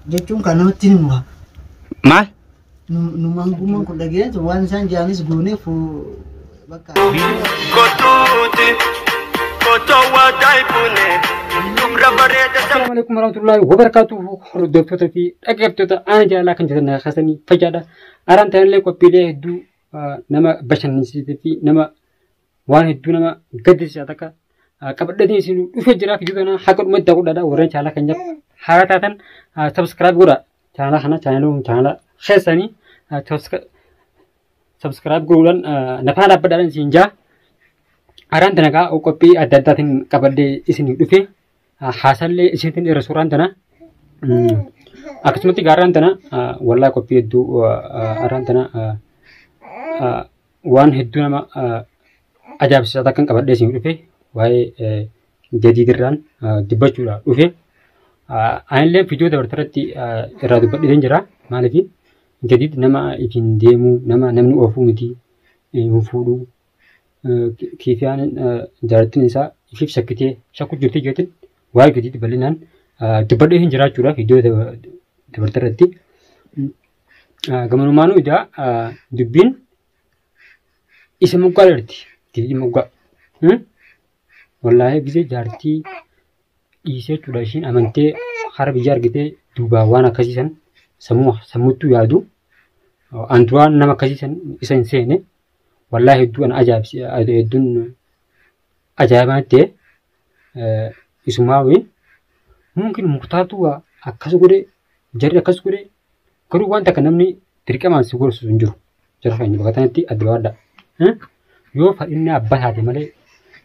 jechuun kan namatti himu maal nu mangummaan kun dhageenya waan isaan jaanis gooneef bakka Assalamualaikum warahmatullahi wabarakatuh. Hordoftoota fi dhaggeeffattoota ana jaalala kan jirtan haasanii fayyaadha. Araan tanallee qophiilee hedduu nama bashannansiisee fi nama waan hedduu nama gaddisiisaa takka qabadhatee isin dhufee jira. Fiidiyoo kana haqa dhumatti godhaadha. Warreen chaalaa kan jiru haa taatan subscribe godha. Chaalaa kana chaalaa keessanii subscribe godhuudhaan nafaa dhaabbadhaan isin jaa. Araan tanakaa qophii adda addaatiin qabadhee isin dhufee haasallee isintiin irra suuraan tana akkasumatti gaarraan tana wallaa qophii hedduu araan tana waan hedduu nama ajaa'ibsiisaa takkan qabadhee isin dhufe waa'ee jadiidirraan dubbachuudha dhufe anillee fiidiyoo dabartarratti irraa dubbadheen jira maaliif jadiid nama ittiin deemuu namni oofuu miti hin fuudhuu kiifiyaan jaalattiin isaa ifiif shakkitee shakku jirti jeetin waa'ee gadiitti bal'inaan dubbadhee hin jiraachuudha fiidiyoo dabartarratti gamanumaanuu idaa dubbiin isa moggaa dharti gadi moggaa wallaahi gisee jaartii dhiisee jechuudha ishiin amantee hara biyya argitee duubaa waan akkasiisan sammuuttuu yaadu anturaan nama akkasiisan isa hin seene wallaahi hedduun ajaa'ibaa ta'e isumaawin mungkin muktaatu akkas godhe jarri akkas godhe garuu waan takka namni dirqamaan si gorsu hin jiru jarri kan bakka kanatti adda baadha yoo fadhinni abbaa taate malee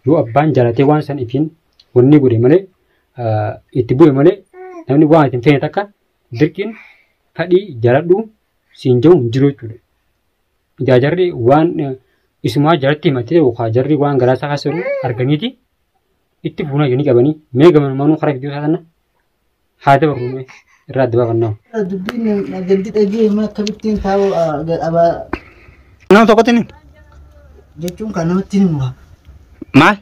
yoo abbaan jaalatee waan san ifiin wanni godhe malee itti bu'e malee namni waan ittiin feene takka dirqiin fadhii jaaladhu siin jiru hin jiru jechuudha. Ijaajarri waan isumaa jalatti himatee yookaan jarri waan garaasaa kaasiru arganiiti itti fuunaa jedhanii qabanii mee gamanumaanuu karaa fiidiyoo sana haa dabarruume irraa adda baafannaa. dubbiin gadi dhageenya akkamittiin taa'u abaa nama tokkotti ni jechuun kan namatti himu maal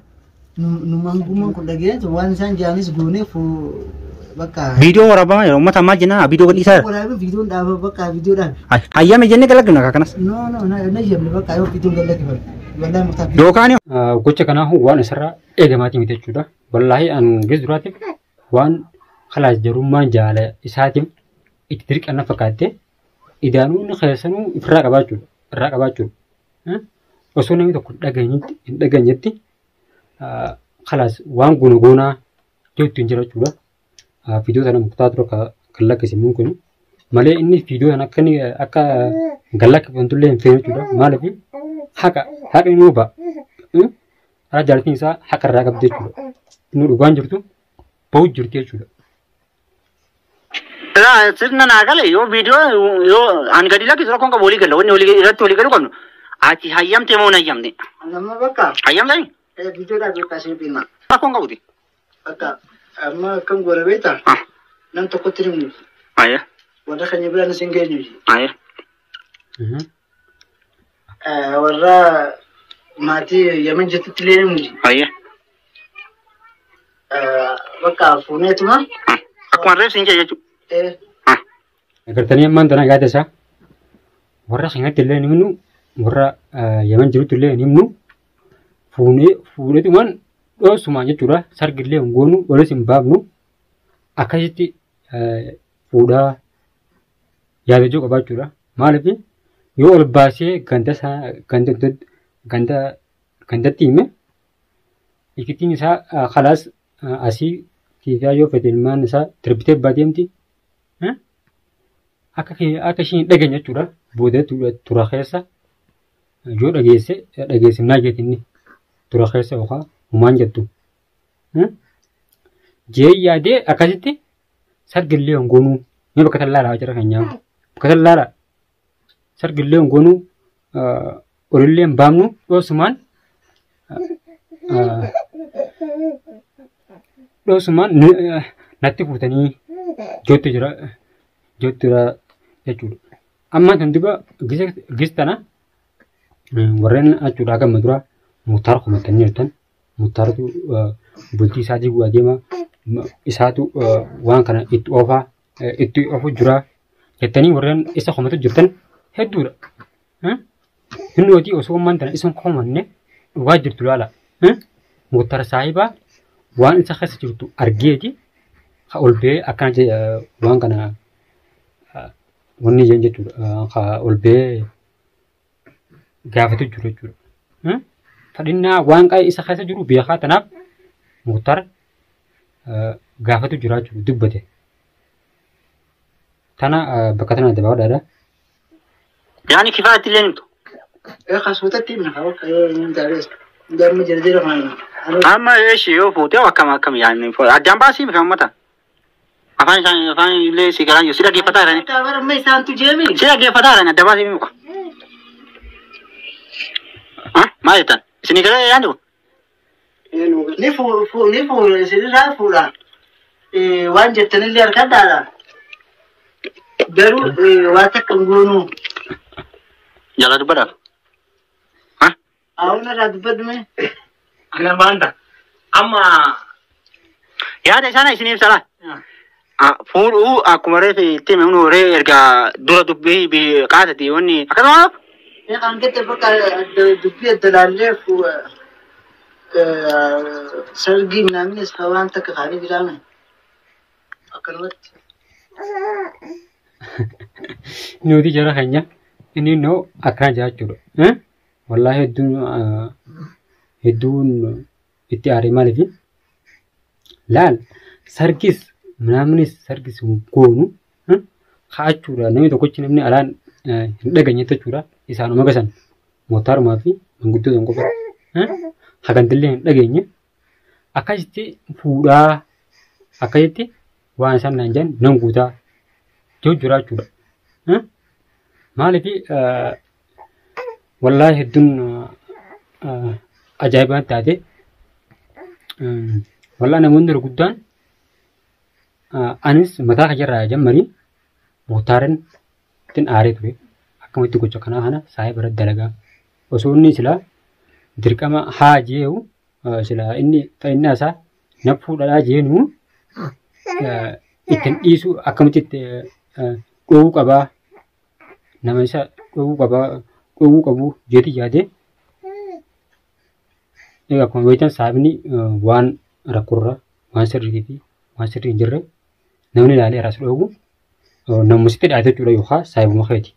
nu mangummaan kun dhageenya waan isaan jaanis gooneef bakka viidiyoo waraabama yeroo uummata maal jennaan viidiyoo gadhiisaa waraabee viidiyoon dhaaba bakka viidiyoodhaan hayyame jennee galagna akkanas no na jenne bakka yoo viidiyoon galagifame wallahi murtaa yookaan Gocha kanaa waan isarraa eegamaatii miti jechuudha. Wallaahi an gis duraatiif waan khalaas jarummaan jaala isaatiif itti dirqanna fakkaattee idaanuu inni keessanuu irraa qabaachuudha. Osoo namni tokko hin dhageenyetti khalaas waan goonaa jettu hin jirachuudha. Fiidiyoo sana murtaa tura kan lakkisimuun kun malee inni fiidiyoo sana akka gallakkifamtullee hin feene jechuudha. Maaliif haqa inni huba. Ara jaalatiin isaa haqa irraa qabdi jechuudha. Inni dhugaan jirtu bahu jirti jechuudha. sirna naa gale yoo viidiyoo yoo an gadi lakkisuu rakkoon qabu walii galla wanni irratti walii galuu qabnu ati hayyamte moo hin hayyamne amma bakka hayyamtani viidiyoodhaan bakka isin filma rakkoon qabuti bakka amma akkam gorabeeta nam tokkotti himu ayya warra keenya biraan isin geenyu ayya warra maatii yaman jettutti illee himu ayya bakka fuuneetuma akkuma reef siin jechuudha Agartanii ammaan tana gaada isaa warra singatti illee ni himnu warra yaman jirutti illee ni himnu fuudhetumaan dhoosumaan jechuudha sargi illee hin goonu olis hin baafnu akkasitti fuudhaa yaadachuu qabaachuudha maaliif yoo ol baasee gandatti hime ikittiin isaa khalaas asii kiifiyaa yoo fedhe ilmaan isaa dirbitee baadeemti akka ishiin dhageenye jechuudha booda tura keessa yoo dhageessimnaa jeetinni tura keessa yookaan humaan jettu jee yaadee akkasitti sargillee hongoonuu mee bakka tallaalaa jira kan nyaamu bakka tallaalaa sargillee hongoonuu olillee hin baafnu dhoosumaan natti fuutanii jootti jira jechuudha. Amma kan duba gis tana warreen achuudhaa gamma dura murtaara kumatanii jirtan murtaaratu bultii isaatii bu'aa deema isaatu waan kana itti oofaa itti ofu jira jettanii warreen isa komatu jirtan hedduudha. Inni hojii osoo umman tana isin komanne dhugaa jirtu laala. Motora saahibaa waan isa keessa jirtu argeeti ka ol ba'ee akkana waan kana wanni jechuudha ka ol ba'ee gaafatu jiru jechuudha. Fadhinnaa waan qaa'ee isa keessa jiru beekaa tanaaf motora gaafatu jira jechuudha dubbate. Tana bakka tana dabaa dhaadha. Yani kifaatti illee nimtu. Kasutatti na hawa dares darma jira fana. Amma eeshi yoo fuute akkam yaani addaan baasii mi kammata. Afaan illee si garaa si dhaggeeffataa jirani. Taawara mai santu jeemi. Si dhaggeeffataa jirani adda baasii mi muka. Maal jettan? Isinii garaa yaadu? Ni fu sirraa fuudha. Waan jettanillee harkadhaadha. Garuu waan takka goonuu. Jala dubbadhaaf. Awun irraa dubbadhume. Ana maanta amma Yaada isaanii isinii ibsala. Fuudhuu akkuma reefi itti himee ree erga dura dubbii qaatati wanni akkasuma. Kan gette bakka dubbii adda laallee sargii namnis waan takka kaanii jiraame. Akkanumatti. Nuti jara keenya inni noo akkana jiraachudha. Wallahi hedduun itti aarii maaliif laal sargis namnis sargis goonu kaachuudha namni tokkochi namni alaan hin dhageenye jechuudha isaanuma gasan mootarumaa fi manguddoota qofa hagandillee hin dhageenye akkasitti fuudhaa akkasitti waan isaan naan jedhan nan guutaa jirachuudha. Maaliif wallahi hedduun ajaa'ibaa taate wallahi namoonni guddaan anis mataa kajarraa jammanii mootaaran ittiin aaree ture akkamitti gocha kanaa kana saayii bira dalagaa osoo inni silaa dirqama haa jee'u silaa inni fayyinaa isaa na fuudhadhaa jeenu ittiin dhiisu akkamitti itti dhoowwuu qabaa nama isa dhoowwuu qabu jeeti yaade egaa akkuma beektan saayibni waan rakkoorra waan sirrii fi waan sirrii hin jirre namni ilaalee irraas dhoowwu namusitti dhaate jechuudha yookaan saayibuma keeti.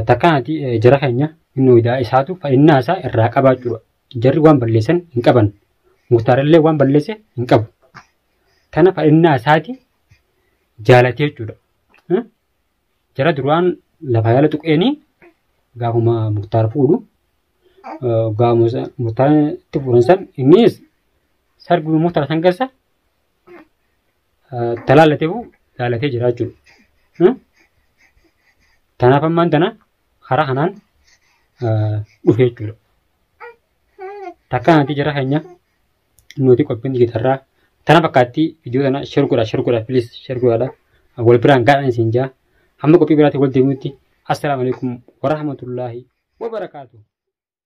Takkaanati jara keenya inni widaa isaatu fayyinaa isaa irraa qabaachuudha. Jarri waan balleessan hin qaban. Murtaarallee waan balleesse hin qabu. Kana fayyinaa isaati jaalatee jechuudha. Jara duraan lafa yaala tuqeenii gaafuma murtaara fuudhu gaafuma murtaara itti fuudhan san innis sarguma murtaara san keessa talaallatee jira jechuudha. Tanaaf ammaan tana karaa kanaan dhufe jechuudha. Takkaanati jara keenya nuti qophiin gitarraa tana fakkaatti viidiyoo tana share godhaa please share godhaa wal biraan gaadhaan isin jaa hamma qophii biraatti wal deemuutti assalaamu alaikum warahmatullaahi wabarakaatuh.